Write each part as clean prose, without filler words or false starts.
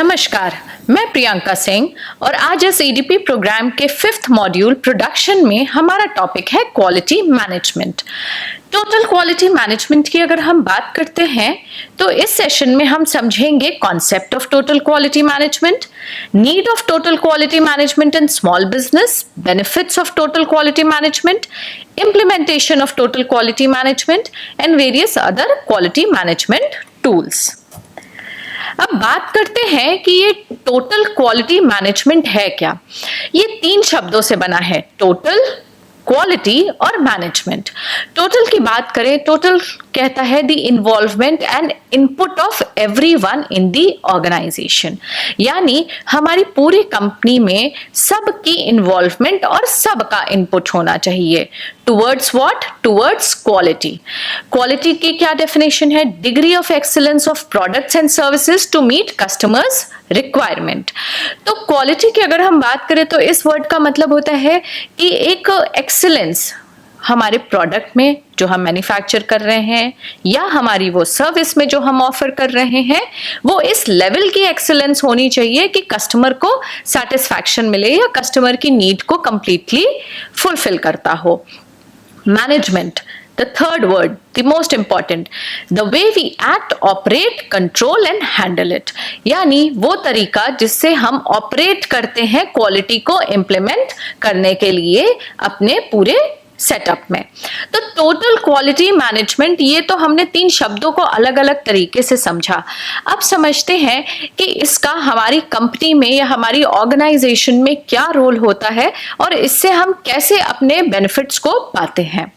नमस्कार, मैं प्रियंका सिंह और आज इस ईडीपी प्रोग्राम के 5th मॉड्यूल प्रोडक्शन में हमारा टॉपिक है quality management. Total quality management की अगर हम बात करते हैं तो इस सेशन में हम समझेंगे concept of total quality management, need of total quality management in small business, benefits of total quality management, implementation of total quality management and various other quality management tools। अब बात करते हैं कि ये टोटल क्वालिटी मैनेजमेंट है क्या। ये 3 शब्दों से बना है, टोटल, क्वालिटी और मैनेजमेंट। टोटल की बात करें, टोटल कहता है the involvement and input of everyone in the organisation, यानी हमारी पूरी कंपनी में सबकी इन्वॉल्वमेंट और सबका इनपुट होना चाहिए towards what, towards quality. Quality की क्या डेफिनेशन है? Degree of excellence of products and services to meet customers requirement. तो क्वालिटी की अगर हम बात करें तो इस वर्ड का मतलब होता है कि एक एक्सीलेंस हमारे प्रोडक्ट में जो हम मैन्युफैक्चर कर रहे हैं या हमारी वो सर्विस में जो हम ऑफर कर रहे हैं, वो इस लेवल की एक्सीलेंस होनी चाहिए कि कस्टमर को सेटिस्फैक्शन मिले या कस्टमर की नीड को कंप्लीटली फुलफिल करता हो। Management, the third word, the most important, the way we act, operate, control and handle it, यानी वो तरीका जिससे हम ऑपरेट करते हैं क्वालिटी को इम्प्लीमेंट करने के लिए अपने पूरे सेटअप में। तो टोटल क्वालिटी मैनेजमेंट, ये तो हमने 3 शब्दों को अलग अलग तरीके से समझा। अब समझते हैं कि इसका हमारी कंपनी में या हमारी ऑर्गेनाइजेशन में क्या रोल होता है और इससे हम कैसे अपने बेनिफिट्स को पाते हैं।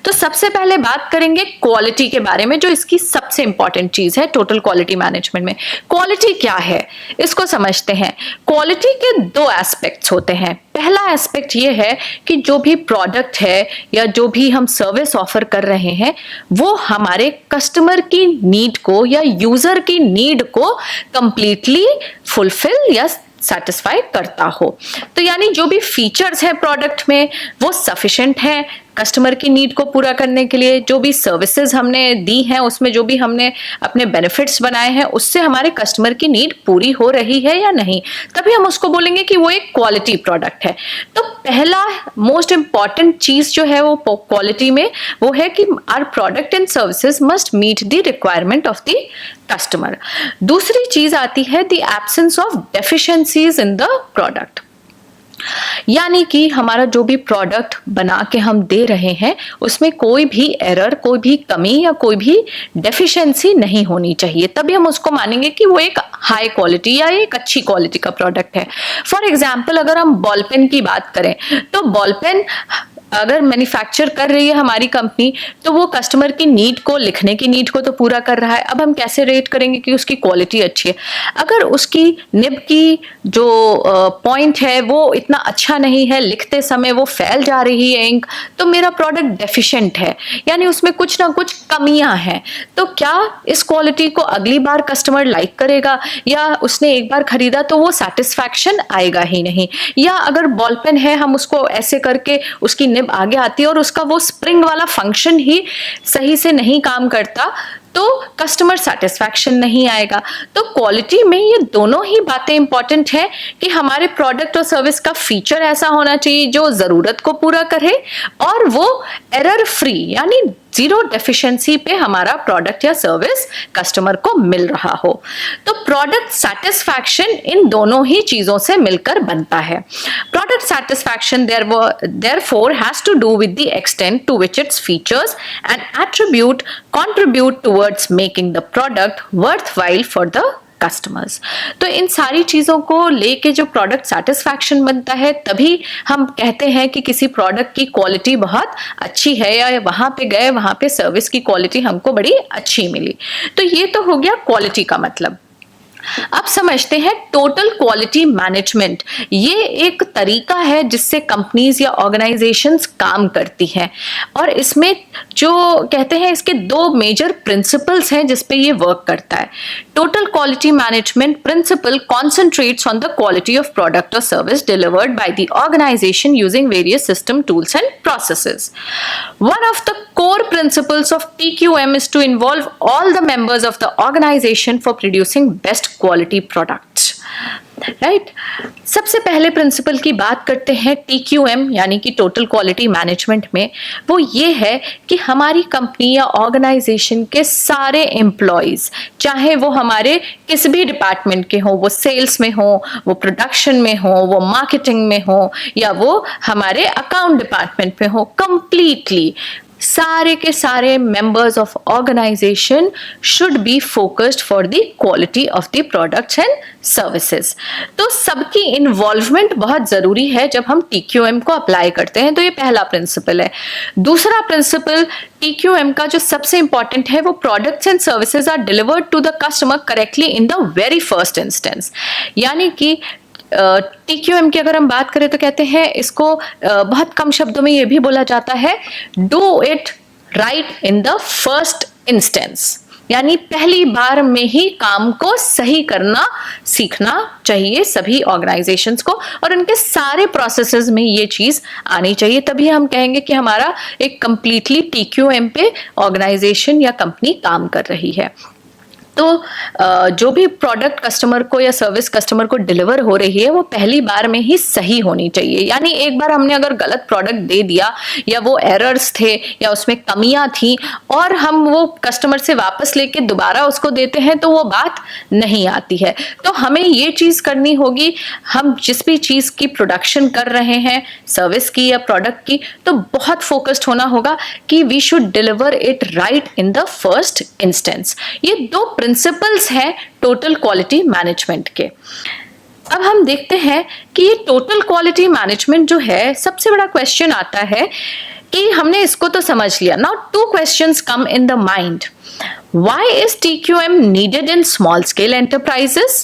तो सबसे पहले बात करेंगे क्वालिटी के बारे में, जो इसकी सबसे इंपॉर्टेंट चीज है टोटल क्वालिटी मैनेजमेंट में। क्वालिटी क्या है, इसको समझते हैं। क्वालिटी के 2 एस्पेक्ट्स होते हैं। पहला एस्पेक्ट ये है कि जो भी प्रोडक्ट है या जो भी हम सर्विस ऑफर कर रहे हैं वो हमारे कस्टमर की नीड को या यूजर की नीड को कंप्लीटली फुलफिल या सेटिस्फाई करता हो। तो यानी जो भी फीचर्स हैं प्रोडक्ट में वो सफिशिएंट हैं कस्टमर की नीड को पूरा करने के लिए। जो भी सर्विसेज हमने दी हैं उसमें जो भी हमने अपने बेनिफिट्स बनाए हैं उससे हमारे कस्टमर की नीड पूरी हो रही है या नहीं, तभी हम उसको बोलेंगे कि वो एक क्वालिटी प्रोडक्ट है। तो पहला मोस्ट इंपॉर्टेंट चीज जो है वो क्वालिटी में वो है कि our product and services must meet the requirement of the customer. दूसरी चीज आती है the absence of deficiencies in the product, यानी कि हमारा जो भी प्रोडक्ट बना के हम दे रहे हैं उसमें कोई भी एरर, कोई भी कमी या कोई भी डेफिशिएंसी नहीं होनी चाहिए, तभी हम उसको मानेंगे कि वो एक हाई क्वालिटी या एक अच्छी क्वालिटी का प्रोडक्ट है। फॉर एग्जाम्पल अगर हम बॉल पेन की बात करें तो बॉल पेन अगर मैन्युफैक्चर कर रही है हमारी कंपनी तो वो कस्टमर की नीड को, लिखने की नीड को तो पूरा कर रहा है। अब हम कैसे रेट करेंगे कि उसकी क्वालिटी अच्छी है? अगर उसकी निब की जो पॉइंट है वो इतना अच्छा नहीं है, लिखते समय वो फैल जा रही है इंक, तो मेरा प्रोडक्ट डेफिशिएंट है, यानी उसमें कुछ ना कुछ कमियां हैं। तो क्या इस क्वालिटी को अगली बार कस्टमर लाइक करेगा या उसने एक बार खरीदा तो वो सेटिस्फैक्शन आएगा ही नहीं। या अगर बॉल पेन है हम उसको ऐसे करके उसकी आगे आती है और उसका वो स्प्रिंग वाला फंक्शन ही सही से नहीं काम करता तो कस्टमर सेटिस्फैक्शन नहीं आएगा। तो क्वालिटी में ये दोनों ही बातें इंपॉर्टेंट है कि हमारे प्रोडक्ट और सर्विस का फीचर ऐसा होना चाहिए जो जरूरत को पूरा करे और वो एरर फ्री यानी 0 डेफिशिएंसी पे हमारा प्रोडक्ट या सर्विस कस्टमर को मिल रहा हो। तो प्रोडक्ट सेटिस्फैक्शन इन दोनों ही चीजों से मिलकर बनता है। Product satisfaction therefore has to do with the extent to which its features and attribute contribute towards making the product worthwhile for the customers. तो इन सारी चीजों को लेके जो प्रोडक्ट सेटिस्फैक्शन बनता है तभी हम कहते हैं कि किसी प्रोडक्ट की क्वालिटी बहुत अच्छी है या वहां पे गए वहां पे सर्विस की क्वालिटी हमको बड़ी अच्छी मिली। तो ये तो हो गया क्वालिटी का मतलब। अब समझते हैं टोटल क्वालिटी मैनेजमेंट। ये एक तरीका है जिससे कंपनीज या ऑर्गेनाइजेशंस काम करती हैं और इसमें जो कहते हैं इसके 2 मेजर प्रिंसिपल्स हैं जिस पे ये वर्क करता है। Total quality management principle concentrates on the quality of product और service delivered by the organisation using various system, tools and processes. One of the core principles of TQM is to involve all the members of the organization for producing best quality products. Right सबसे पहले principal की बात करते हैं TQM यानी कि total quality management में। वो ये है कि हमारी कंपनी या ऑर्गेनाइजेशन के सारे एम्प्लॉयज, चाहे वो हमारे किस भी डिपार्टमेंट के हो, वो सेल्स में हो, वो प्रोडक्शन में हो, वो मार्केटिंग में हो, या वो हमारे अकाउंट डिपार्टमेंट में हो, कंप्लीटली सारे के सारे members of organization should be focused for the quality of the products and services. तो सबकी इन्वॉल्वमेंट बहुत जरूरी है जब हम TQM को अप्लाई करते हैं। तो ये पहला प्रिंसिपल है। दूसरा प्रिंसिपल TQM का जो सबसे इंपॉर्टेंट है, वो products and services are delivered to the customer correctly in the very first instance. यानी कि TQM की अगर हम बात करें तो कहते हैं इसको बहुत कम शब्दों में ये भी बोला जाता है, do it right in the first instance. यानी पहली बार में ही काम को सही करना सीखना चाहिए सभी ऑर्गेनाइजेशंस को, और उनके सारे प्रोसेसेस में ये चीज आनी चाहिए। तभी हम कहेंगे कि हमारा एक कंप्लीटली TQM पे ऑर्गेनाइजेशन या कंपनी काम कर रही है। तो जो भी प्रोडक्ट कस्टमर को या सर्विस कस्टमर को डिलीवर हो रही है वो पहली बार में ही सही होनी चाहिए। यानी एक बार हमने अगर गलत प्रोडक्ट दे दिया या वो एरर्स थे या उसमें कमियां थी और हम वो कस्टमर से वापस लेके दोबारा उसको देते हैं तो वो बात नहीं आती है। तो हमें ये चीज करनी होगी, हम जिस भी चीज की प्रोडक्शन कर रहे हैं, सर्विस की या प्रोडक्ट की, तो बहुत फोकस्ड होना होगा कि we should deliver it right in the first instance. ये दो प्रिंसिपल्स हैं टोटल क्वालिटी मैनेजमेंट के। अब हम देखते हैं कि ये टोटल क्वालिटी मैनेजमेंट जो है, सबसे बड़ा क्वेश्चन आता है कि हमने इसको तो समझ लिया। Now two questions come in the mind. Why is TQM needed in small scale enterprises?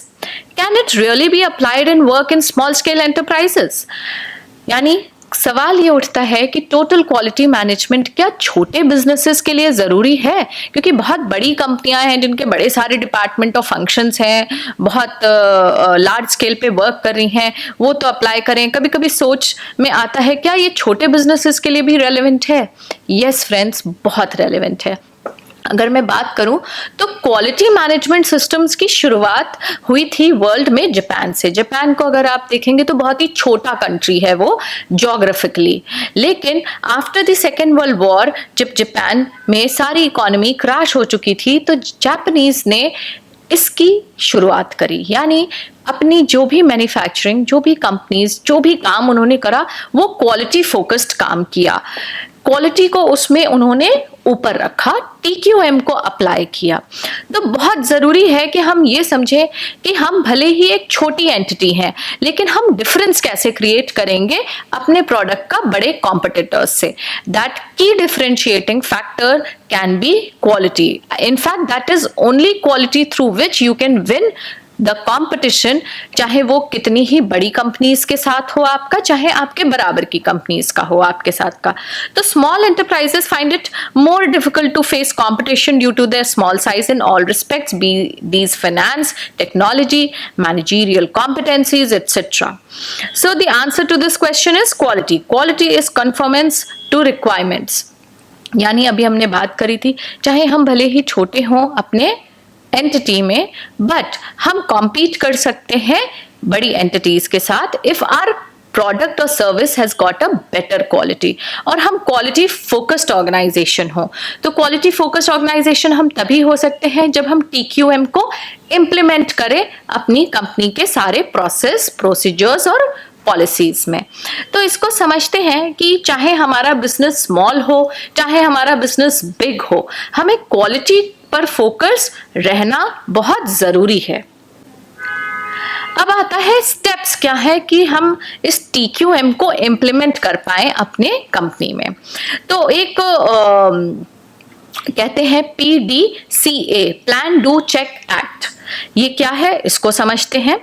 Can it really be applied and work in small scale enterprises? यानी सवाल ये उठता है कि टोटल क्वालिटी मैनेजमेंट क्या छोटे बिजनेसेस के लिए जरूरी है? क्योंकि बहुत बड़ी कंपनियां हैं जिनके बड़े सारे डिपार्टमेंट और फंक्शंस हैं, बहुत लार्ज स्केल पे वर्क कर रही हैं, वो तो अप्लाई करें। कभी कभी सोच में आता है क्या ये छोटे बिजनेसेस के लिए भी रेलेवेंट है? यस फ्रेंड्स, बहुत रेलेवेंट है। अगर मैं बात करूं तो क्वालिटी मैनेजमेंट सिस्टम्स की शुरुआत हुई थी वर्ल्ड में जापान से। जापान को अगर आप देखेंगे तो बहुत ही छोटा कंट्री है वो ज्योग्राफिकली, लेकिन after the second world war जब जापान में सारी इकोनॉमी क्रैश हो चुकी थी तो जापानीज ने इसकी शुरुआत करी। यानी अपनी जो भी मैन्युफैक्चरिंग, जो भी कंपनीज, जो भी काम उन्होंने करा वो क्वालिटी फोकस्ड काम किया। क्वालिटी को उसमें उन्होंने ऊपर रखा, TQM को अप्लाई किया। तो बहुत जरूरी है कि हम ये समझें कि हम भले ही एक छोटी एंटिटी हैं, लेकिन हम डिफरेंस कैसे क्रिएट करेंगे अपने प्रोडक्ट का बड़े कॉम्पिटिटर्स से। दैट की differentiating factor can be quality. In fact that is only quality through which you can win the competition, चाहे वो कितनी ही बड़ी कंपनीज के साथ हो आपका, चाहे आपके बराबर की कंपनीज का हो आपके साथ का। तो small enterprises find it more difficult to face competition due to their small size in all respects, be these finance, technology, managerial competencies etcetera. So the answer to this question is quality. Quality is conformance to requirements. यानी अभी हमने बात करी थी, चाहे हम भले ही छोटे हों अपने एंटिटी में, बट हम कॉम्पीट कर सकते हैं बड़ी एंटिटीज के साथ इफ आवर प्रोडक्ट और service has got a better quality, और हम क्वालिटी फोकस्ड ऑर्गेनाइजेशन हो। तो क्वालिटी फोकस्ड ऑर्गेनाइजेशन हम तभी हो सकते हैं जब हम TQM को इम्प्लीमेंट करें अपनी कंपनी के सारे प्रोसेस, प्रोसीजर्स और पॉलिसीज में। तो इसको समझते हैं कि चाहे हमारा बिजनेस स्मॉल हो, चाहे हमारा बिजनेस बिग हो, हमें क्वालिटी पर फोकस रहना बहुत जरूरी है। अब आता है स्टेप्स क्या है कि हम इस TQM को इम्प्लीमेंट कर पाए अपने कंपनी में। तो एक कहते हैं PDCA, plan do check act. ये क्या है इसको समझते हैं।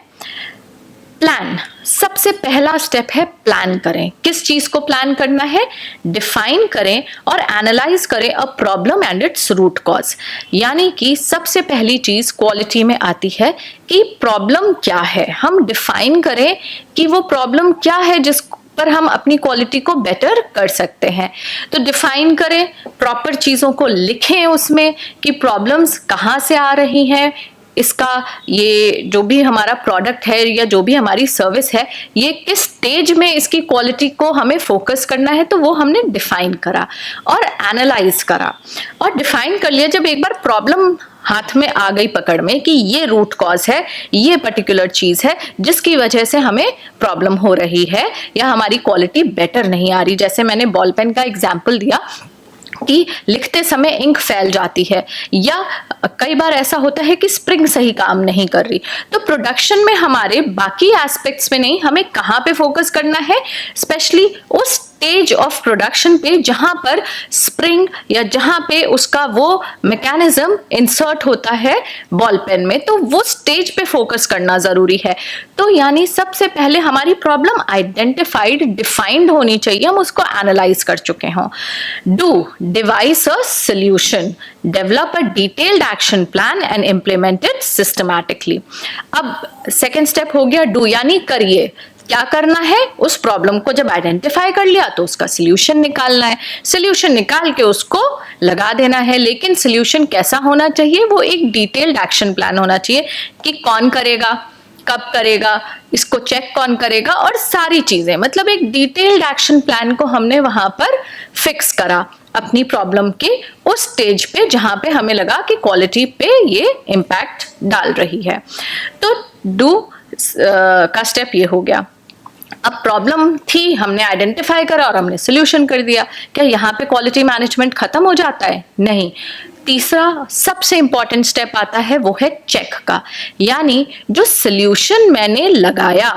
प्लान, सबसे पहला स्टेप है प्लान करें। किस चीज को प्लान करना है? डिफाइन करें और एनालाइज करें a problem and its root cause. यानी कि सबसे पहली चीज क्वालिटी में आती है कि प्रॉब्लम क्या है। हम डिफाइन करें कि वो प्रॉब्लम क्या है जिस पर हम अपनी क्वालिटी को बेटर कर सकते हैं। तो डिफाइन करें, प्रॉपर चीजों को लिखें उसमें कि प्रॉब्लम्स कहाँ से आ रही हैं, इसका ये जो भी हमारा प्रोडक्ट है या जो भी हमारी सर्विस है, ये किस स्टेज में इसकी क्वालिटी को हमें फोकस करना है, तो वो हमने डिफाइन करा और एनालाइज करा। और डिफाइन कर लिया जब एक बार प्रॉब्लम हाथ में आ गई पकड़ में कि ये रूट कॉज है, ये पर्टिकुलर चीज है जिसकी वजह से हमें प्रॉब्लम हो रही है या हमारी क्वालिटी बेटर नहीं आ रही। जैसे मैंने बॉल पेन का एग्जाम्पल दिया कि लिखते समय इंक फैल जाती है, या कई बार ऐसा होता है कि स्प्रिंग सही काम नहीं कर रही। तो प्रोडक्शन में हमारे बाकी एस्पेक्ट्स में नहीं, हमें कहाँ पे फोकस करना है, स्पेशली उस स्टेज ऑफ प्रोडक्शन पे जहां पर स्प्रिंग या जहां पे उसका वो मैकेनिज्म इंसर्ट होता है बॉल पेन में, तो वो स्टेज पे फोकस करना जरूरी है। तो यानी सबसे पहले हमारी प्रॉब्लम आइडेंटिफाइड, डिफाइंड होनी चाहिए, हम उसको एनालाइज कर चुके हों। Do devise a solution, develop a detailed action plan and implement it systematically। अब सेकेंड स्टेप हो गया डू, यानी करिए। क्या करना है, उस प्रॉब्लम को जब आइडेंटिफाई कर लिया तो उसका सोल्यूशन निकालना है, सोल्यूशन निकाल के उसको लगा देना है। लेकिन सोल्यूशन कैसा होना चाहिए, वो एक डिटेल्ड एक्शन प्लान होना चाहिए कि कौन करेगा, कब करेगा, इसको चेक कौन करेगा, और सारी चीजें, मतलब एक डिटेल्ड एक्शन प्लान को हमने वहां पर फिक्स करा अपनी प्रॉब्लम के उस स्टेज पे जहां पे हमें लगा कि क्वालिटी पे ये इम्पैक्ट डाल रही है। तो डू का स्टेप ये हो गया। अब प्रॉब्लम थी, हमने आइडेंटिफाई करा और हमने सोल्यूशन कर दिया। क्या यहाँ पे क्वालिटी मैनेजमेंट खत्म हो जाता है? नहीं। तीसरा सबसे इंपॉर्टेंट स्टेप आता है, वो है चेक का। यानी जो सोल्यूशन मैंने लगाया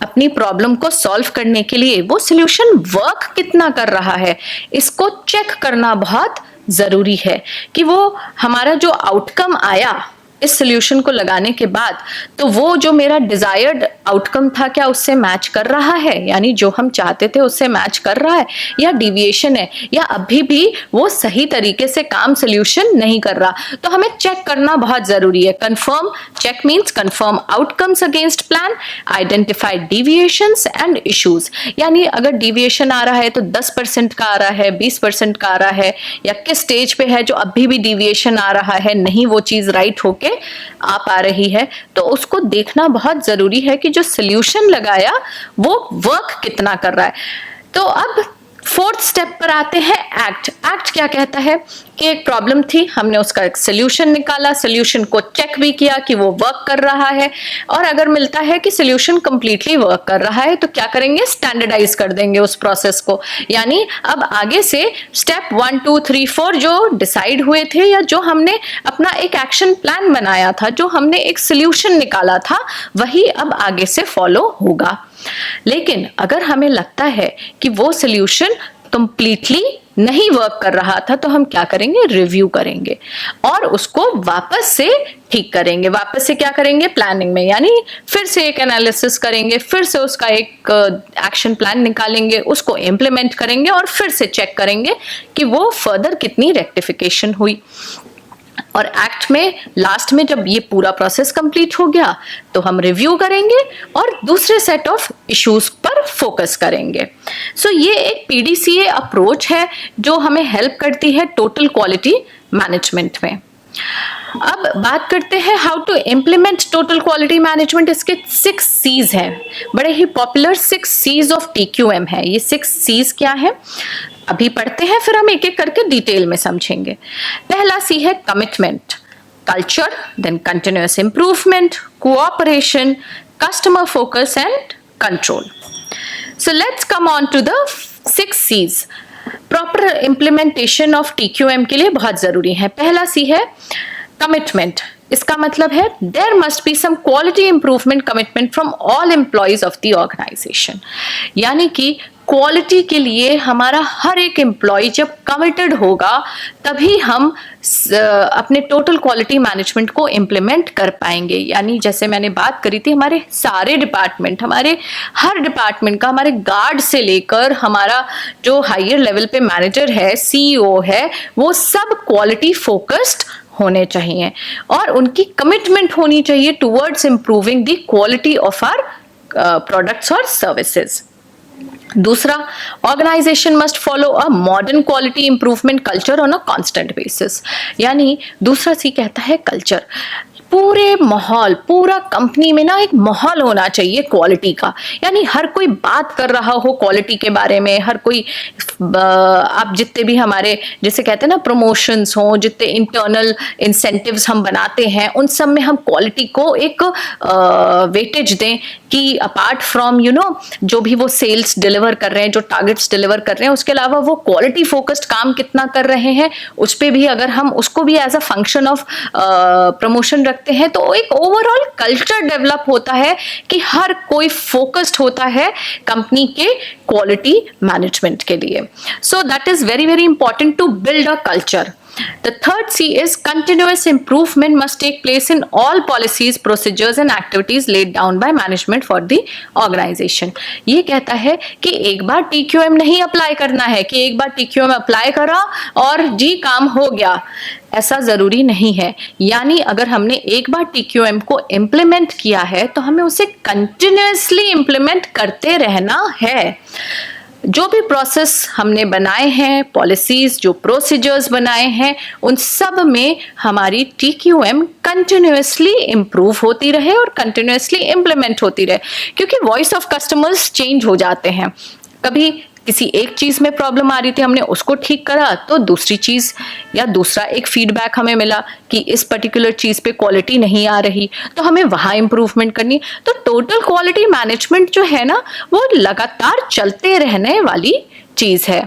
अपनी प्रॉब्लम को सॉल्व करने के लिए, वो सोल्यूशन वर्क कितना कर रहा है, इसको चेक करना बहुत जरूरी है कि वो हमारा जो आउटकम आया इस सोल्यूशन को लगाने के बाद, तो वो जो मेरा डिजायर्ड आउटकम था क्या उससे मैच कर रहा है, यानी जो हम चाहते थे उससे मैच कर रहा है, या डिविएशन है, या अभी भी वो सही तरीके से काम सोल्यूशन नहीं कर रहा। तो हमें चेक करना बहुत जरूरी है। Confirm, check means confirm outcomes against plan, identify deviations and issues. यानी अगर डिविएशन आ रहा है तो 10% का आ रहा है, 20% का आ रहा है, या किस स्टेज पे है जो अभी भी डिविएशन आ रहा है, नहीं वो चीज राइट होके आ पा रही है, तो उसको देखना बहुत जरूरी है कि जो सोल्यूशन लगाया वो वर्क कितना कर रहा है। तो अब फोर्थ स्टेप पर आते हैं एक्ट। एक्ट क्या कहता है कि एक प्रॉब्लम थी, हमने उसका एक सोल्यूशन निकाला, सोल्यूशन को चेक भी किया कि वो वर्क कर रहा है, और अगर मिलता है कि सोल्यूशन कंप्लीटली वर्क कर रहा है तो क्या करेंगे, स्टैंडर्डाइज कर देंगे उस प्रोसेस को। यानी अब आगे से स्टेप 1 2 3 4 जो डिसाइड हुए थे, या जो हमने अपना एक एक्शन प्लान बनाया था, जो हमने एक सोल्यूशन निकाला था, वही अब आगे से फॉलो होगा। लेकिन अगर हमें लगता है कि वो सोल्यूशन कंप्लीटली नहीं वर्क कर रहा था, तो हम क्या करेंगे, रिव्यू करेंगे और उसको वापस से ठीक करेंगे। वापस से क्या करेंगे, प्लानिंग में, यानी फिर से एक एनालिसिस करेंगे, फिर से उसका एक एक्शन प्लान निकालेंगे, उसको इम्प्लीमेंट करेंगे और फिर से चेक करेंगे कि वो फर्दर कितनी रेक्टिफिकेशन हुई। और एक्ट में लास्ट में जब ये पूरा प्रोसेस कंप्लीट हो गया तो हम रिव्यू करेंगे और दूसरे सेट ऑफ इश्यूज पर फोकस करेंगे। सो ये एक पीडीसीए अप्रोच है जो हमें हेल्प करती है टोटल क्वालिटी मैनेजमेंट में। अब बात करते हैं how to implement total quality management. इसके 6 C's हैं, बड़े ही पॉपुलर 6 C's ऑफ TQM है। ये 6 C's क्या है अभी पढ़ते हैं, फिर हम एक एक करके डिटेल में समझेंगे। पहला C है commitment, culture, then continuous improvement, cooperation, customer focus and control. So let's come on to the 6 C's। Proper implementation of TQM के लिए बहुत जरूरी है। पहला C है कमिटमेंट। इसका मतलब है there must be some quality improvement commitment from all employees of the organisation. यानी कि क्वालिटी के लिए हमारा हर एक एम्प्लॉय जब कमिटेड होगा तभी हम अपने टोटल क्वालिटी मैनेजमेंट को इम्प्लीमेंट कर पाएंगे। यानी जैसे मैंने बात करी थी, हमारे सारे डिपार्टमेंट, हमारे हर डिपार्टमेंट का, हमारे गार्ड से लेकर हमारा जो हायर लेवल पे मैनेजर है, CEO है, वो सब क्वालिटी फोकस्ड होने चाहिए और उनकी कमिटमेंट होनी चाहिए towards improving the quality of our products और सर्विसेज। दूसरा, organisation must follow a modern quality improvement culture on a constant basis. यानी दूसरा C कहता है कल्चर। पूरे माहौल, पूरा कंपनी में ना एक माहौल होना चाहिए क्वालिटी का, यानी हर कोई बात कर रहा हो क्वालिटी के बारे में, हर कोई आप जितने भी हमारे जैसे कहते हैं ना प्रमोशंस हो, जितने इंटरनल इंसेंटिव्स हम बनाते हैं, उन सब में हम क्वालिटी को एक वेटेज दें कि अपार्ट फ्रॉम जो भी वो सेल्स डिलीवर कर रहे हैं, जो टारगेट्स डिलीवर कर रहे हैं, उसके अलावा वो क्वालिटी फोकस्ड काम कितना कर रहे हैं, उस पे भी अगर हम उसको भी as a function of promotion रखते हैं तो एक ओवरऑल कल्चर डेवलप होता है कि हर कोई फोकस्ड होता है कंपनी के क्वालिटी मैनेजमेंट के लिए. So that is very very important to build a culture. The third C is continuous improvement must take place in all policies, procedures and activities laid down by management for the organization. ये कहता है कि एक बार TQM नहीं apply करना है कि एक बार TQM अप्लाई करा और जी काम हो गया, ऐसा जरूरी नहीं है. यानी अगर हमने एक बार TQM को इम्प्लीमेंट किया है तो हमें उसे कंटिन्यूसली इम्प्लीमेंट करते रहना है. जो भी प्रोसेस हमने बनाए हैं, पॉलिसीज, जो प्रोसीजर्स बनाए हैं, उन सब में हमारी TQM कंटिन्यूसली इम्प्रूव होती रहे और कंटिन्यूसली इम्प्लीमेंट होती रहे, क्योंकि वॉइस ऑफ कस्टमर्स चेंज हो जाते हैं. कभी किसी एक चीज में प्रॉब्लम आ रही थी, हमने उसको ठीक करा तो दूसरी चीज या दूसरा एक फीडबैक हमें मिला कि इस पर्टिकुलर चीज पे क्वालिटी नहीं आ रही, तो हमें वहां इंप्रूवमेंट करनी. तो टोटल क्वालिटी मैनेजमेंट जो है ना, वो लगातार चलते रहने वाली चीज है.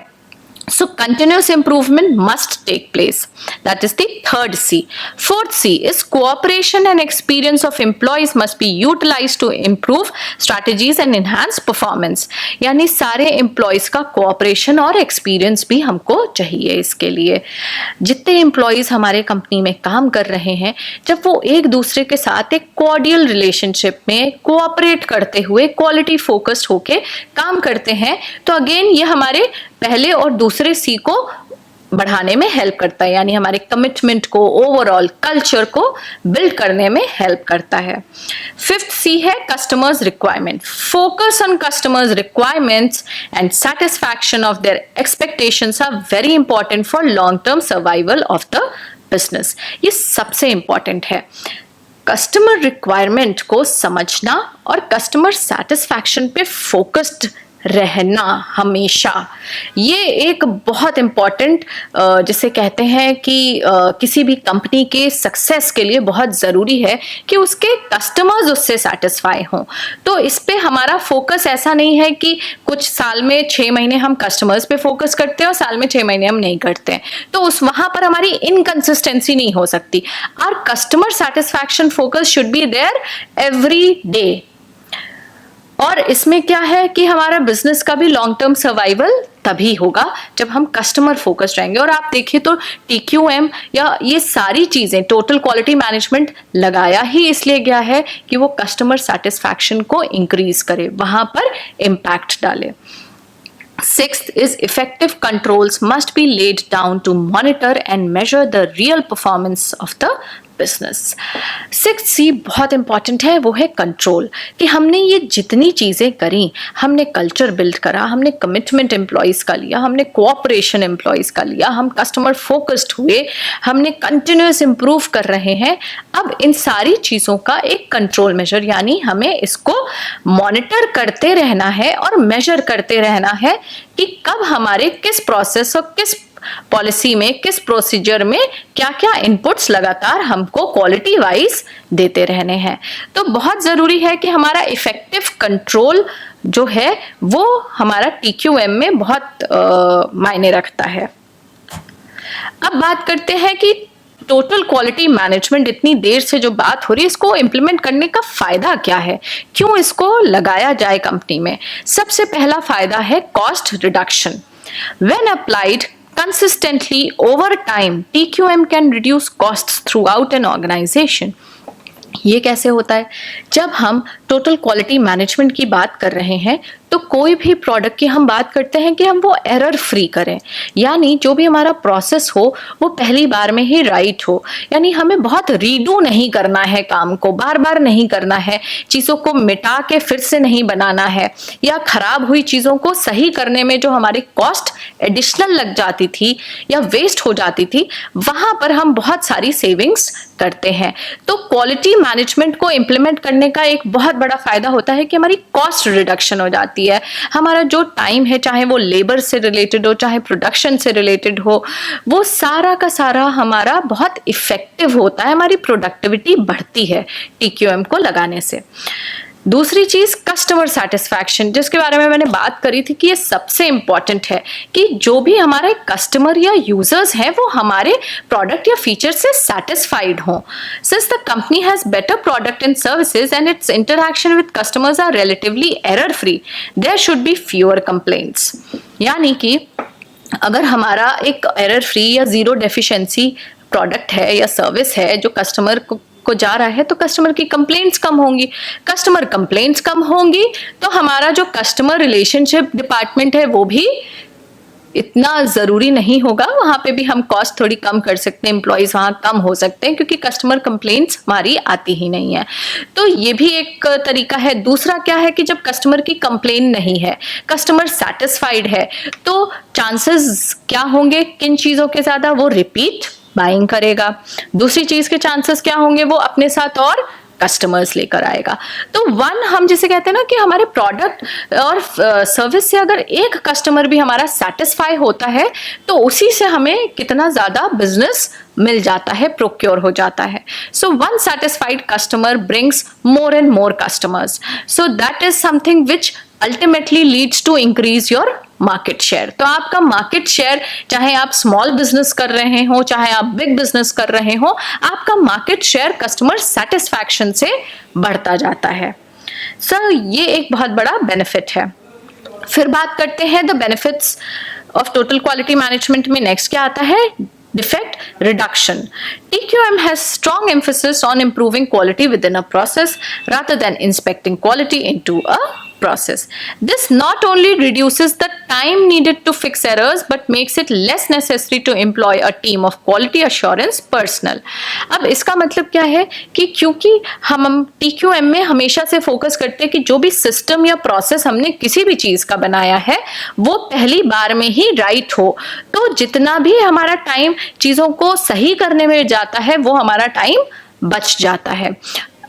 So continuous improvement must take place. That is the third C. Fourth C is cooperation and experience of employees must be utilized to improve strategies and enhance performance. यानी सारे employees का cooperation और experience भी हमको चाहिए. इसके लिए जितने employees हमारे कंपनी में काम कर रहे हैं, जब वो एक दूसरे के साथ एक cordial relationship में cooperate करते हुए quality focused होके काम करते हैं, तो अगेन ये हमारे पहले और दूसरे सी को बढ़ाने में हेल्प करता है, यानी हमारे कमिटमेंट को, ओवरऑल कल्चर को बिल्ड करने में हेल्प करता है. फिफ्थ सी है customers requirement. Focus on customers requirements and satisfaction of their expectations are very important for long term survival of the business. ये सबसे इंपॉर्टेंट है. कस्टमर रिक्वायरमेंट को समझना और कस्टमर सेटिस्फैक्शन पे फोकस्ड रहना हमेशा, ये एक बहुत इम्पॉर्टेंट जिसे कहते हैं कि किसी भी कंपनी के सक्सेस के लिए बहुत ज़रूरी है कि उसके कस्टमर्स उससे सेटिस्फाई हों. तो इस पे हमारा फोकस ऐसा नहीं है कि कुछ साल में 6 महीने हम कस्टमर्स पे फोकस करते हैं और साल में 6 महीने हम नहीं करते हैं, तो उस वहाँ पर हमारी इनकंसिस्टेंसी नहीं हो सकती. Our customer satisfaction focus should be there every day. और इसमें क्या है कि हमारा बिजनेस का भी लॉन्ग टर्म सर्वाइवल तभी होगा जब हम कस्टमर फोकस्ड रहेंगे. और आप देखिए तो TQM या ये सारी चीजें, टोटल क्वालिटी मैनेजमेंट लगाया ही इसलिए गया है कि वो कस्टमर सेटिस्फैक्शन को इंक्रीज करे, वहां पर इम्पैक्ट डाले. Sixth is effective controls must be laid down to monitor and measure the real performance of the business. 6C बहुत इंपॉर्टेंट है, वो है कंट्रोल. कि हमने ये जितनी चीजें करी, हमने कल्चर बिल्ड करा, हमने कमिटमेंट एम्प्लॉयज का लिया, हमने कोऑपरेशन एम्प्लॉयज का लिया, हम कस्टमर फोकस्ड हुए, हमने कंटिन्यूस इंप्रूव कर रहे हैं. अब इन सारी चीजों का एक कंट्रोल मेजर, यानी हमें इसको मॉनिटर करते रहना है और मेजर करते रहना है कि कब हमारे किस प्रोसेस और किस पॉलिसी में, किस प्रोसीजर में क्या क्या इनपुट्स लगातार हमको क्वालिटी वाइज देते रहने हैं. तो बहुत जरूरी है कि हमारा इफेक्टिव कंट्रोल जो है वो हमारा TQM में बहुत मायने रखता है. अब बात करते हैं कि टोटल क्वालिटी मैनेजमेंट, इतनी देर से जो बात हो रही है, इसको इम्प्लीमेंट करने का फायदा क्या है, क्यों इसको लगाया जाए कंपनी में. सबसे पहला फायदा है cost reduction. When applied consistently over time, TQM can reduce costs throughout an organization. ये कैसे होता है? जब हम टोटल क्वालिटी मैनेजमेंट की बात कर रहे हैं तो कोई भी प्रोडक्ट की हम बात करते हैं कि हम वो एरर फ्री करें, यानी जो भी हमारा प्रोसेस हो वो पहली बार में ही राइट हो, यानी हमें बहुत रीडू नहीं करना है, काम को बार बार नहीं करना है, चीज़ों को मिटा के फिर से नहीं बनाना है, या खराब हुई चीज़ों को सही करने में जो हमारी कॉस्ट एडिशनल लग जाती थी या वेस्ट हो जाती थी, वहां पर हम बहुत सारी सेविंग्स करते हैं। तो क्वालिटी मैनेजमेंट को इम्प्लीमेंट करने का एक बहुत बड़ा फायदा होता है कि हमारी कॉस्ट रिडक्शन हो जाती है। हमारा जो टाइम है, चाहे वो लेबर से रिलेटेड हो चाहे प्रोडक्शन से रिलेटेड हो, वो सारा का सारा हमारा बहुत इफेक्टिव होता है, हमारी प्रोडक्टिविटी बढ़ती है TQM को लगाने से। दूसरी चीज कस्टमर सेटिस्फैक्शन, जिसके बारे में मैंने बात करी थी कि ये सबसे इंपॉर्टेंट है कि जो भी हमारे कस्टमर या यूजर्स हैं वो हमारे प्रोडक्ट या फीचर से सेटिस्फाइड हों। Since the company has better product and services and its interaction with customers are relatively error free, there should be fewer complaints. यानी कि अगर हमारा एक एरर फ्री या जीरो डेफिशिएंसी प्रोडक्ट है या सर्विस है जो कस्टमर को जा रहा है, तो कस्टमर की कंप्लेंट्स कम होंगी। कस्टमर कंप्लेंट्स कम होंगी तो हमारा जो कस्टमर रिलेशनशिप डिपार्टमेंट है वो भी इतना जरूरी नहीं होगा, वहां पे भी हम कॉस्ट थोड़ी कम कर सकते हैं, एम्प्लॉइज वहां कम हो सकते हैं क्योंकि कस्टमर कंप्लेंट्स हमारी आती ही नहीं है। तो ये भी एक तरीका है। दूसरा क्या है कि जब कस्टमर की कंप्लेन नहीं है, कस्टमर सेटिस्फाइड है, तो चांसेस क्या होंगे किन चीजों के ज्यादा, वो रिपीट बाइंग करेगा। दूसरी चीज के चांसेस क्या होंगे, वो अपने साथ और कस्टमर्स लेकर आएगा। तो हम जिसे कहते हैं ना कि हमारे प्रोडक्ट और सर्विस से अगर एक कस्टमर भी हमारा सेटिस्फाई होता है तो उसी से हमें कितना ज्यादा बिजनेस मिल जाता है, प्रोक्योर हो जाता है। So one satisfied customer brings more and more customers, so that is something which ultimately leads to increase your market share. तो आपका मार्केट शेयर, चाहे आप स्मॉल बिजनेस कर रहे हो चाहे आप बिग बिजनेस कर रहे हो, आपका मार्केट शेयर कस्टमर सेटिस्फैक्शन से बढ़ता जाता है। सर ये एक बहुत बड़ा बेनिफिट है। फिर बात करते हैं the benefits of total quality management में नेक्स्ट क्या आता है, defect reduction. TQM has strong emphasis on improving quality within a process rather than inspecting quality into a process. This not only reduces the time needed to fix errors but makes it less necessary to employ a team of quality assurance personnel. अब इसका मतलब क्या है कि क्योंकि हम TQM में हमेशा से फोकस करते हैं कि जो भी सिस्टम या प्रोसेस हमने किसी भी चीज का बनाया है वो पहली बार में ही राइट हो, तो जितना भी हमारा टाइम चीजों को सही करने में जाता है वो हमारा टाइम बच जाता है।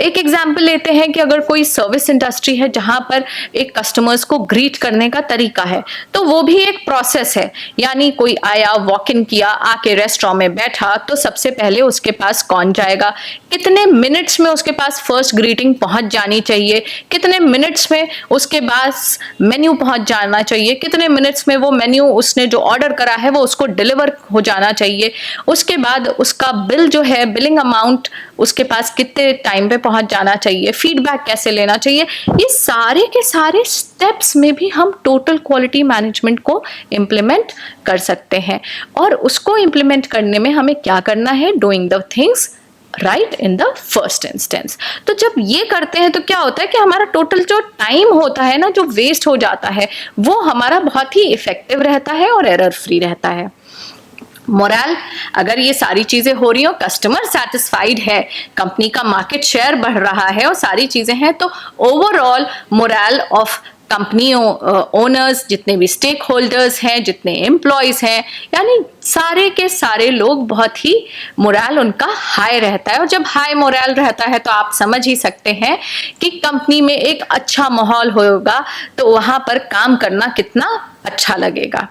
एक एग्जाम्पल लेते हैं कि अगर कोई सर्विस इंडस्ट्री है जहां पर एक कस्टमर्स को ग्रीट करने का तरीका है, तो वो भी एक प्रोसेस है। यानी कोई आया, वॉक इन किया, आके रेस्टोरेंट में बैठा, तो सबसे पहले उसके पास कौन जाएगा, कितने मिनट्स में उसके पास फर्स्ट ग्रीटिंग पहुंच जानी चाहिए, कितने मिनट्स में उसके पास मेन्यू पहुंच जाना चाहिए, कितने मिनट्स में वो मेन्यू उसने जो ऑर्डर करा है वो उसको डिलीवर हो जाना चाहिए, उसके बाद उसका बिल जो है, बिलिंग अमाउंट उसके पास कितने टाइम पे पहुंच जाना चाहिए, फीडबैक कैसे लेना चाहिए। ये सारे के सारे स्टेप्स में भी हम टोटल क्वालिटी मैनेजमेंट को इम्प्लीमेंट कर सकते हैं। और उसको इम्प्लीमेंट करने में हमें क्या करना है, doing the things right in the first instance. तो जब ये करते हैं तो क्या होता है कि हमारा टोटल जो टाइम होता है ना, जो वेस्ट हो जाता है, वो हमारा बहुत ही इफेक्टिव रहता है और एरर फ्री रहता है। मोरल, अगर ये सारी चीजें हो रही हो, कस्टमर सेटिस्फाइड है, कंपनी का मार्केट शेयर बढ़ रहा है और सारी चीजें हैं, तो overall moral of company owners, जितने भी स्टेक होल्डर्स हैं, जितने एम्प्लॉयज हैं, यानी सारे के सारे लोग, बहुत ही मोरल उनका हाई रहता है। और जब हाई मोरल रहता है तो आप समझ ही सकते हैं कि कंपनी में एक अच्छा माहौल होगा तो वहां पर काम करना कितना अच्छा लगेगा।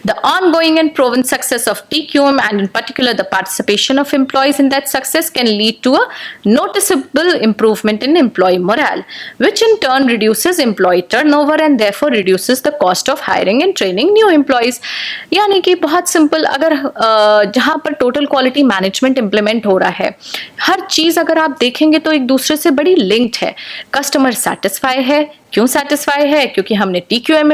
The ongoing and proven success of TQM, and in particular the participation of employees in that success, can lead to a noticeable improvement in employee morale, which in turn reduces employee turnover and therefore reduces the cost of hiring and training new employees. यानी कि बहुत simple, अगर जहाँ पर total quality management implement हो रहा है, हर चीज अगर आप देखेंगे तो एक दूसरे से बड़ी लिंक्ड है। कस्टमर सेटिस्फाई है, क्यों सेटिस्फाई है, क्योंकि हमने TQM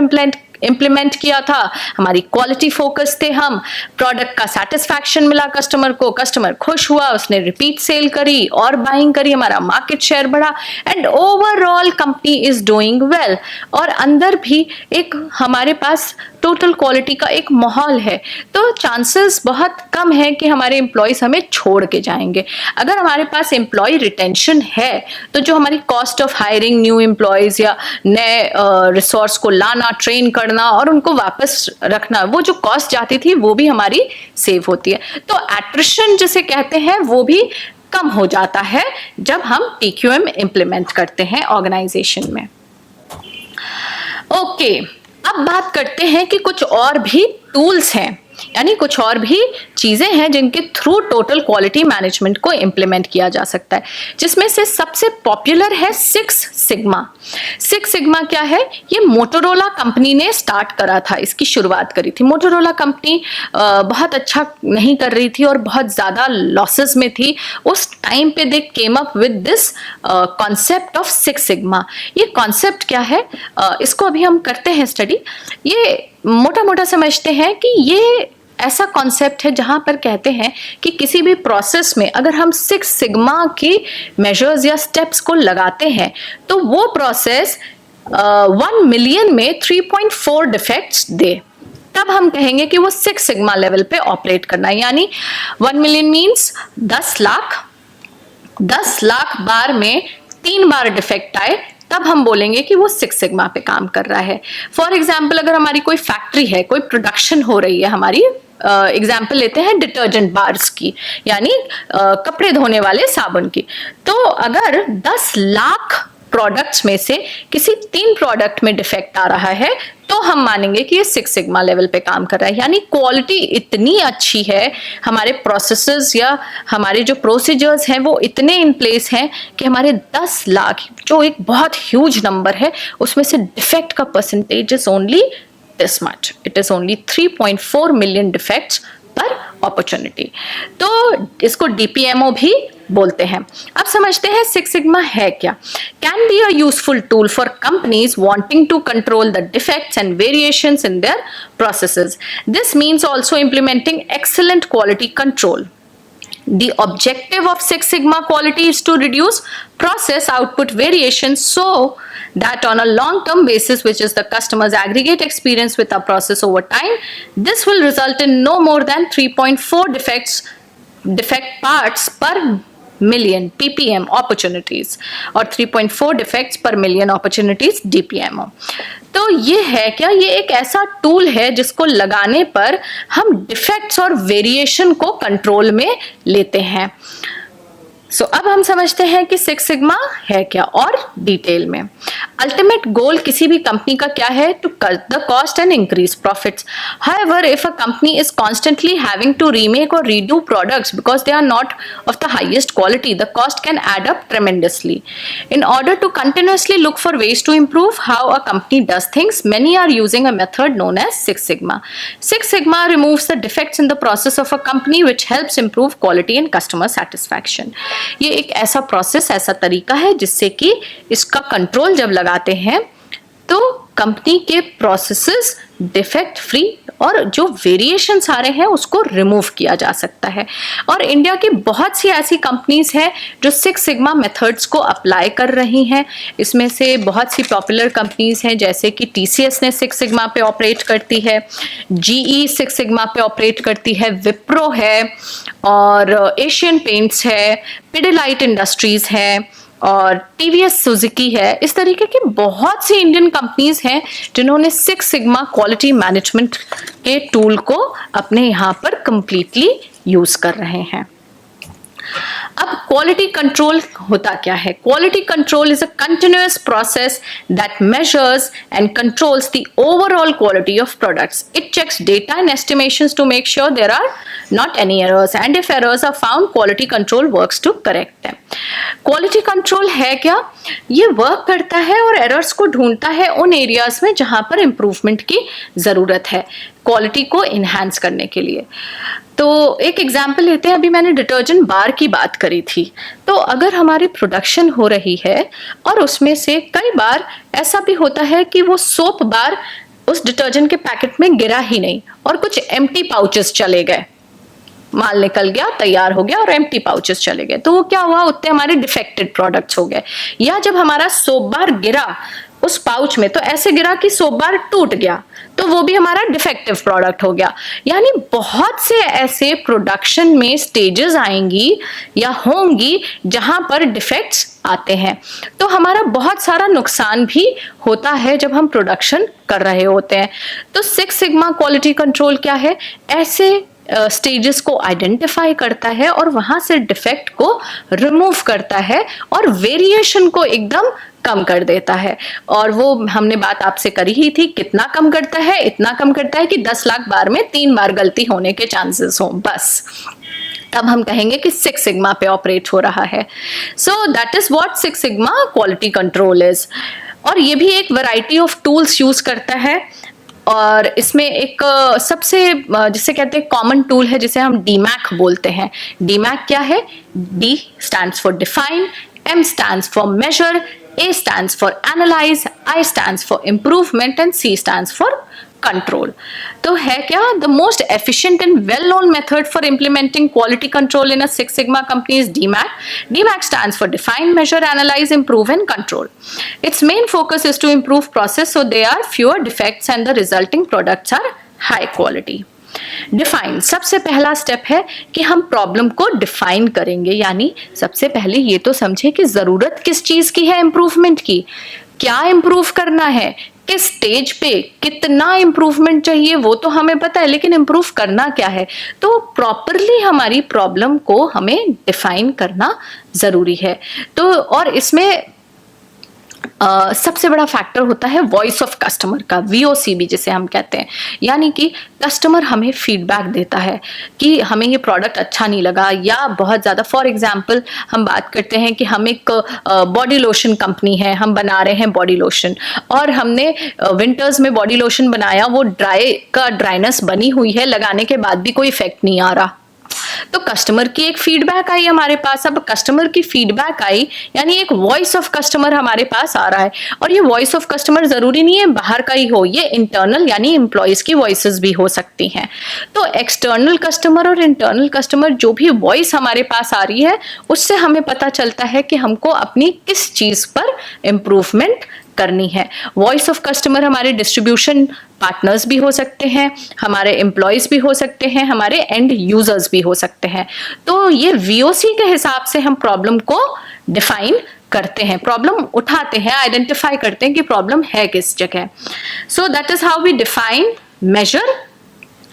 इम्प्लीमेंट किया था, हमारी क्वालिटी फोकस थे हम, प्रोडक्ट का सेटिस्फैक्शन मिला कस्टमर को, कस्टमर खुश हुआ, उसने रिपीट सेल करी और बाइंग करी, हमारा मार्केट शेयर बढ़ा and overall company is doing well. और अंदर भी एक हमारे पास टोटल क्वालिटी का एक माहौल है, तो चांसेस बहुत कम है कि हमारे एम्प्लॉयज हमें छोड़ के जाएंगे। अगर हमारे पास एम्प्लॉय रिटेंशन है तो जो हमारी cost of hiring new employees या नए रिसोर्स को लाना, ट्रेन करना और उनको वापस रखना, वो जो कॉस्ट जाती थी वो भी हमारी सेव होती है। तो एट्रिशन जिसे कहते हैं वो भी कम हो जाता है जब हम TQM इंप्लीमेंट करते हैं ऑर्गेनाइजेशन में। ओके, अब बात करते हैं कि कुछ और भी टूल्स हैं, यानी कुछ और भी चीजें हैं जिनके थ्रू टोटल क्वालिटी मैनेजमेंट को इंप्लीमेंट किया जा सकता है, जिसमें से सबसे पॉपुलर है सिक्स सिग्मा। सिक्स सिग्मा क्या है? ये मोटोरोला कंपनी ने स्टार्ट करा था, इसकी शुरुआत करी थी। मोटोरोला कंपनी बहुत अच्छा नहीं कर रही थी और बहुत ज्यादा लॉसेस में थी। उस टाइम पे they came up with this concept of six sigma. ये कॉन्सेप्ट क्या है, इसको अभी हम करते हैं स्टडी। ये मोटा मोटा समझते हैं कि ये ऐसा कॉन्सेप्ट है जहां पर कहते हैं कि किसी भी प्रोसेस में अगर हम सिक्स सिग्मा की मेजर्स या स्टेप्स को लगाते हैं तो वो प्रोसेस 1 मिलियन में 3.4 डिफेक्ट्स दे, तब हम कहेंगे कि वो सिक्स सिग्मा लेवल पे ऑपरेट करना है। यानी 1 मिलियन मीन्स 10 लाख बार में 3 बार डिफेक्ट आए, तब हम बोलेंगे कि वो सिक्स सिग्मा पे काम कर रहा है। फॉर एग्जाम्पल, अगर हमारी कोई फैक्ट्री है, कोई प्रोडक्शन हो रही है, हमारी एग्जाम्पल लेते हैं डिटर्जेंट बार्स की, यानी कपड़े धोने वाले साबुन की, तो अगर 10 लाख प्रोडक्ट्स में से किसी 3 प्रोडक्ट में डिफेक्ट आ रहा है तो हम मानेंगे कि ये सिक्स सिग्मा लेवल पे काम कर रहा है। यानी क्वालिटी इतनी अच्छी है, हमारे प्रोसेसेस या हमारे जो प्रोसीजर्स हैं वो इतने इन प्लेस हैं कि हमारे 10 लाख, जो एक बहुत ह्यूज नंबर है, उसमें से डिफेक्ट का percentage is only this much, it is only 3.4 million defects पर अपॉर्चुनिटी। तो इसको DPMO भी बोलते हैं। अब समझते हैं सिक्स सिग्मा है क्या। Can be a useful tool for companies wanting to control the defects and variations in their processes. This means also implementing excellent quality control. The objective of Six Sigma quality is to reduce process output variations so that on a long-term basis, which is the customer's aggregate experience with our process over time, this will result in no more than 3.4 defect parts per million PPM opportunities और 3.4 defects per million opportunities DPMO। तो ये है क्या, ये एक ऐसा tool है जिसको लगाने पर हम डिफेक्ट्स और वेरिएशन को कंट्रोल में लेते हैं। सो अब हम समझते हैं कि सिक्स सिग्मा है क्या और डिटेल में। अल्टीमेट गोल किसी भी कंपनी का क्या है? To cut the cost and increase profits. However, if a company is constantly having to remake और redo products because they are not of the highest quality, the cost can add up tremendously. In order to continuously look for ways to improve how a company does things, many are using a method known as Six Sigma. Six Sigma removes the defects in the process of a company, which helps improve quality and customer satisfaction. ये एक ऐसा process, ऐसा तरीका है जिससे कि इसका control जब लगाते हैं तो कंपनी के प्रोसेसेस डिफेक्ट फ्री और जो वेरिएशंस आ रहे हैं उसको रिमूव किया जा सकता है। और इंडिया की बहुत सी ऐसी कंपनीज हैं जो सिक्स सिग्मा मेथड्स को अप्लाई कर रही हैं। इसमें से बहुत सी पॉपुलर कंपनीज हैं जैसे कि TCS ने सिक्स सिग्मा पे ऑपरेट करती है, GE सिक्स सिग्मा पे ऑपरेट करती है, विप्रो है और एशियन पेंट्स है, पिडिलाइट इंडस्ट्रीज है और TVS सुजुकी है। इस तरीके की बहुत सी इंडियन कंपनीज हैं जिन्होंने सिक्स सिग्मा क्वालिटी मैनेजमेंट के टूल को अपने यहाँ पर कंप्लीटली यूज कर रहे हैं। अब क्वालिटी कंट्रोल होता क्या है? Quality control is a continuous process that measures and controls the overall quality of products. It checks data and estimations to make sure there are not any errors, and if errors are found, quality control works to correct them. Quality control है क्या? ये work करता है और errors को ढूंढता है उन एरियाज में जहां पर इंप्रूवमेंट की जरूरत है क्वालिटी को इनहैंस करने के लिए। तो एक एग्जाम्पल लेते हैं, अभी मैंने डिटर्जेंट बार की बात करी थी, तो अगर हमारी प्रोडक्शन हो रही है और उसमें से कई बार ऐसा भी होता है कि वो सोप बार उस डिटर्जेंट के पैकेट में गिरा ही नहीं और कुछ एम्प्टी पाउचेस चले गए, माल निकल गया, तैयार हो गया और एम्प्टी पाउचेस चले गए, तो वो क्या हुआ, उतने हमारे डिफेक्टेड प्रोडक्ट्स हो गए। या जब हमारा सोप बार गिरा उस पाउच में, तो ऐसे गिरा कि सोप बार टूट गया, तो वो भी हमारा डिफेक्टिव प्रोडक्ट हो गया। यानी बहुत से ऐसे प्रोडक्शन में स्टेजेस आएंगी या होंगी जहां पर डिफेक्ट्स आते हैं, तो हमारा बहुत सारा नुकसान भी होता है जब हम प्रोडक्शन कर रहे होते हैं। तो सिक्स सिग्मा क्वालिटी कंट्रोल क्या है, ऐसे स्टेजेस को आइडेंटिफाई करता है और वहां से डिफेक्ट को रिमूव करता है और वेरिएशन को एकदम कम कर देता है। और वो हमने बात आपसे करी ही थी, कितना कम करता है, इतना कम करता है कि 10 लाख बार में 3 बार गलती होने के चांसेस हो, बस तब हम कहेंगे कि सिक्स सिग्मा पे ऑपरेट हो रहा है। सो that is what six sigma quality control is. और ये भी एक वैरायटी ऑफ टूल्स यूज करता है, और इसमें एक सबसे जिसे कहते हैं कॉमन टूल है जिसे हम डीमैक बोलते हैं। डीमैक क्या है, D stands for define, M stands for measure, A stands for analyze, I stands for improvement and C stands for control. तो है क्या, the most efficient and well-known method for implementing quality control in a Six Sigma company is DMAC. DMAC stands for define, measure, analyze, improve and control. Its main focus is to improve process so there are fewer defects and the resulting products are high quality. Define, सबसे पहला step है कि हम problem को define करेंगे। यानी सबसे पहले ये तो समझे कि जरूरत किस चीज की है इंप्रूवमेंट की, क्या इंप्रूव करना है, किस स्टेज पे कितना इंप्रूवमेंट चाहिए वो तो हमें पता है, लेकिन इंप्रूव करना क्या है। तो प्रॉपरली हमारी प्रॉब्लम को हमें डिफाइन करना जरूरी है। तो और इसमें सबसे बड़ा फैक्टर होता है वॉइस ऑफ कस्टमर का, VOCB जिसे हम कहते हैं। यानी कि कस्टमर हमें फीडबैक देता है कि हमें ये प्रोडक्ट अच्छा नहीं लगा, या बहुत ज़्यादा, फॉर एग्जांपल हम बात करते हैं कि हम एक बॉडी लोशन कंपनी है, हम बना रहे हैं बॉडी लोशन, और हमने विंटर्स में बॉडी लोशन बनाया, वो ड्राइनेस बनी हुई है, लगाने के बाद भी कोई इफेक्ट नहीं आ रहा। तो कस्टमर की एक फीडबैक आई हमारे पास। अब कस्टमर की फीडबैक आई यानी एक वॉइस ऑफ कस्टमर हमारे पास आ रहा है, और ये वॉइस ऑफ कस्टमर जरूरी नहीं है बाहर का ही हो, ये इंटरनल यानी एम्प्लॉयज की वॉइसेस भी हो सकती हैं। तो एक्सटर्नल कस्टमर और इंटरनल कस्टमर जो भी वॉइस हमारे पास आ रही है, उससे हमें पता चलता है कि हमको अपनी किस चीज पर इंप्रूवमेंट करनी है। वॉइस ऑफ कस्टमर हमारे डिस्ट्रीब्यूशन पार्टनर्स भी हो सकते हैं, हमारे एम्प्लॉयज भी हो सकते हैं, हमारे एंड यूजर्स भी हो सकते हैं। तो ये VOC के हिसाब से हम प्रॉब्लम को डिफाइन करते हैं, प्रॉब्लम उठाते हैं, आइडेंटिफाई करते हैं कि प्रॉब्लम है किस जगह। So that is how we define, measure.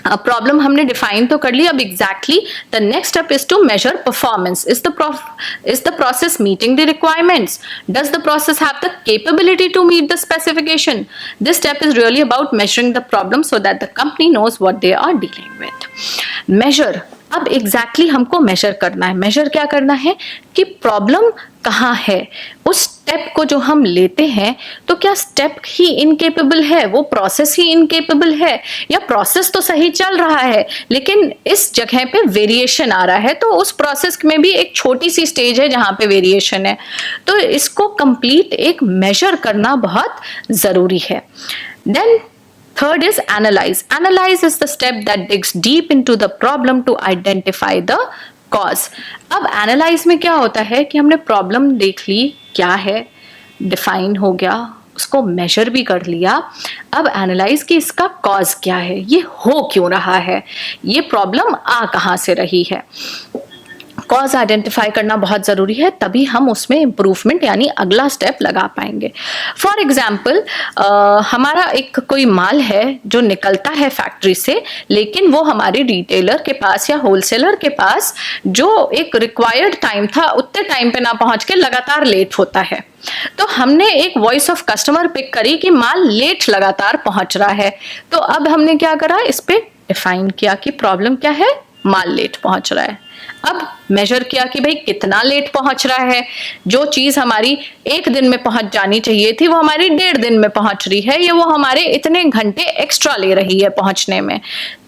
Problem हमने डिफाइन तो कर ली, अब exactly the next step is to measure performance. Is the process meeting the requirements, does the process have the capability to meet the specification. This step is really about measuring the problem so that the company knows what they are dealing with. Measure, अब exactly हमको measure करना है। Major क्या करना है कि problem कहाँ है, उस स्टेप को जो हम लेते हैं, तो क्या स्टेप ही इनकेपेबल है, वो प्रोसेस ही इनकेपेबल है, या प्रोसेस तो सही चल रहा है लेकिन इस जगह पे वेरिएशन आ रहा है, तो उस प्रोसेस में भी एक छोटी सी स्टेज है जहां पे वेरिएशन है। तो इसको कंप्लीट एक मेजर करना बहुत जरूरी है। Then third is analyze. Analyze is the step that digs deep into the problem to identify the cause. अब analyze में क्या होता है कि हमने problem देख ली क्या है, define हो गया, उसको measure भी कर लिया। अब analyze कि इसका cause क्या है, ये हो क्यों रहा है, ये problem आ कहाँ से रही है। कॉज आइडेंटिफाई करना बहुत ज़रूरी है, तभी हम उसमें इम्प्रूवमेंट यानी अगला स्टेप लगा पाएंगे। फॉर एग्जाम्पल हमारा एक कोई माल है जो निकलता है फैक्ट्री से, लेकिन वो हमारे रिटेलर के पास या होलसेलर के पास जो एक रिक्वायर्ड टाइम था उतने टाइम पे ना पहुंच के लगातार लेट होता है। तो हमने एक वॉइस ऑफ कस्टमर पिक करी कि माल लेट लगातार पहुंच रहा है। तो अब हमने क्या करा, इस पे डिफाइन किया कि प्रॉब्लम क्या है, माल लेट पहुंच रहा है। अब मेजर किया कि भाई कितना लेट पहुंच रहा है, जो चीज हमारी 1 दिन में पहुंच जानी चाहिए थी वो हमारी 1.5 दिन में पहुंच रही है, या वो हमारे इतने घंटे एक्स्ट्रा ले रही है पहुंचने में।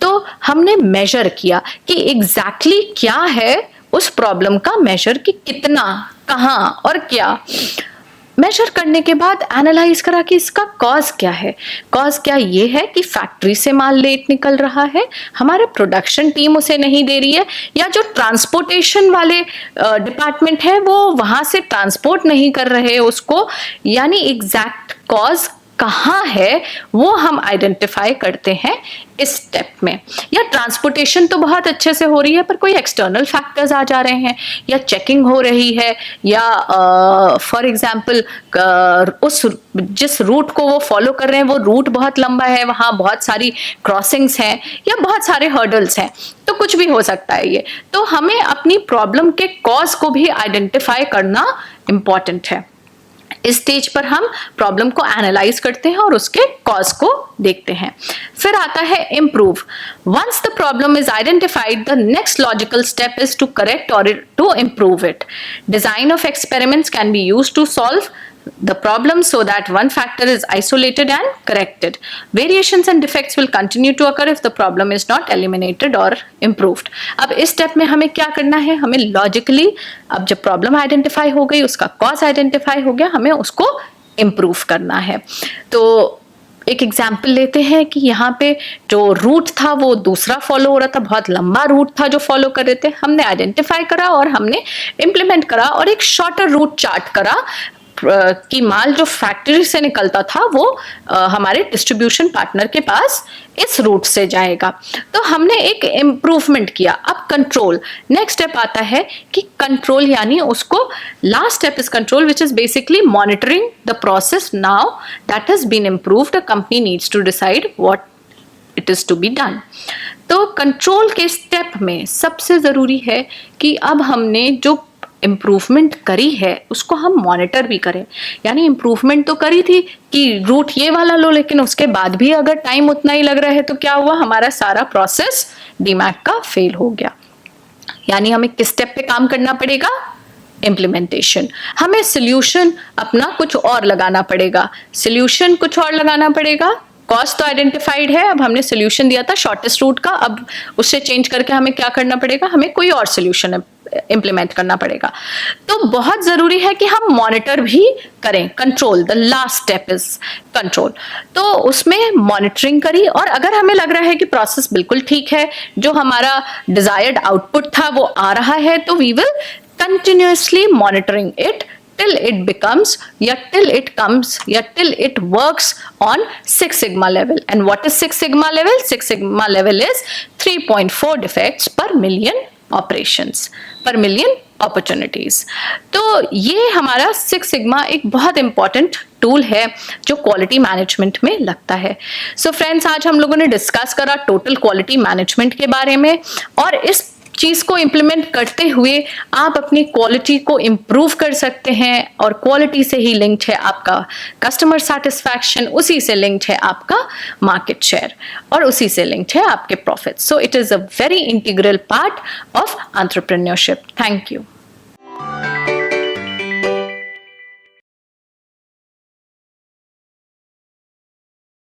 तो हमने मेजर किया कि एग्जैक्टली क्या है उस प्रॉब्लम का मेजर, कि कितना, कहाँ और क्या। मेजर करने के बाद एनालाइज करा कि इसका कॉज क्या है। कॉज क्या ये है कि फैक्ट्री से माल लेट निकल रहा है, हमारे प्रोडक्शन टीम उसे नहीं दे रही है, या जो ट्रांसपोर्टेशन वाले डिपार्टमेंट है वो वहां से ट्रांसपोर्ट नहीं कर रहे उसको। यानी एग्जैक्ट कॉज कहाँ है वो हम आइडेंटिफाई करते हैं इस स्टेप में। या ट्रांसपोर्टेशन तो बहुत अच्छे से हो रही है पर कोई एक्सटर्नल फैक्टर्स आ जा रहे हैं, या चेकिंग हो रही है, या फॉर एग्जांपल उस जिस रूट को वो फॉलो कर रहे हैं वो रूट बहुत लंबा है, वहाँ बहुत सारी क्रॉसिंग्स हैं या बहुत सारे हर्डल्स हैं, तो कुछ भी हो सकता है ये। तो हमें अपनी प्रॉब्लम के कॉज को भी आइडेंटिफाई करना इम्पॉर्टेंट है। इस स्टेज पर हम प्रॉब्लम को एनालाइज करते हैं और उसके कॉज को देखते हैं। फिर आता है improve. Once the problem is identified, the next logical step is to correct और to improve it. Design of experiments can be used to solve the problem so that one factor is isolated and corrected. Variations and defects will continue to occur if the problem is not eliminated or improved. अब इस step में हमें क्या करना है, हमें logically, अब जब प्रॉब्लम आइडेंटिफाई हो गई, उसका कॉज आइडेंटिफाई हो गया, हमें उसको इम्प्रूव करना है। तो एक एग्जाम्पल लेते हैं कि यहाँ पे जो रूट था वो दूसरा फॉलो हो रहा था, बहुत लंबा रूट था जो फॉलो कर रहे थे। हमने आइडेंटिफाई करा और हमने इम्प्लीमेंट करा और एक शॉर्टर रूट चार्ट करा कि माल जो फैक्ट्री से निकलता था वो हमारे डिस्ट्रीब्यूशन पार्टनर के पास इस रूट से जाएगा। तो हमने एक इम्प्रूवमेंट किया। अब कंट्रोल, नेक्स्ट स्टेप आता है कि कंट्रोल, यानी उसको last step is control, which is basically monitoring the process now that has been improved. A company needs to decide what it is to be done. तो control के step में सबसे जरूरी है कि अब हमने जो इम्प्रूवमेंट करी है उसको हम मॉनिटर भी करें। यानी इम्प्रूवमेंट तो करी थी कि रूट ये वाला लो, लेकिन उसके बाद भी अगर टाइम उतना ही लग रहा है तो क्या हुआ, हमारा सारा प्रोसेस डीमैक का फेल हो गया। यानी हमें किस स्टेप पे काम करना पड़ेगा, इम्प्लीमेंटेशन। हमें सोल्यूशन अपना कुछ और लगाना पड़ेगा, सोल्यूशन कुछ और लगाना पड़ेगा। कॉस्ट तो आइडेंटिफाइड है, अब हमने सोल्यूशन दिया था शॉर्टेस्ट रूट का, अब उससे चेंज करके हमें क्या करना पड़ेगा, हमें कोई और सोल्यूशन इंप्लीमेंट करना पड़ेगा। तो बहुत जरूरी है कि हम मॉनिटर भी करें। Control, the last step is control. तो उसमें मॉनिटरिंग करी और अगर हमें लग रहा है कि प्रोसेस बिल्कुल ठीक है, जो हमारा डिजायर्ड आउटपुट था वो आ रहा है, तो we will continuously monitoring it till it becomes, till it comes, till it works on Six Sigma level. And what is Six Sigma level? Six Sigma level is 3.4 defects per million operations, per million opportunities. तो ये हमारा Six Sigma एक बहुत important tool है जो quality management में लगता है। सो फ्रेंड्स, आज हम लोगों ने डिस्कस करा टोटल क्वालिटी मैनेजमेंट के बारे में, और इस चीज को इंप्लीमेंट करते हुए आप अपनी क्वालिटी को इंप्रूव कर सकते हैं। और क्वालिटी से ही लिंक्ड है आपका कस्टमर सेटिस्फैक्शन, उसी से लिंक्ड है आपका मार्केट शेयर, और उसी से लिंक्ड है आपके profit. So it is a very integral part of entrepreneurship. Thank you.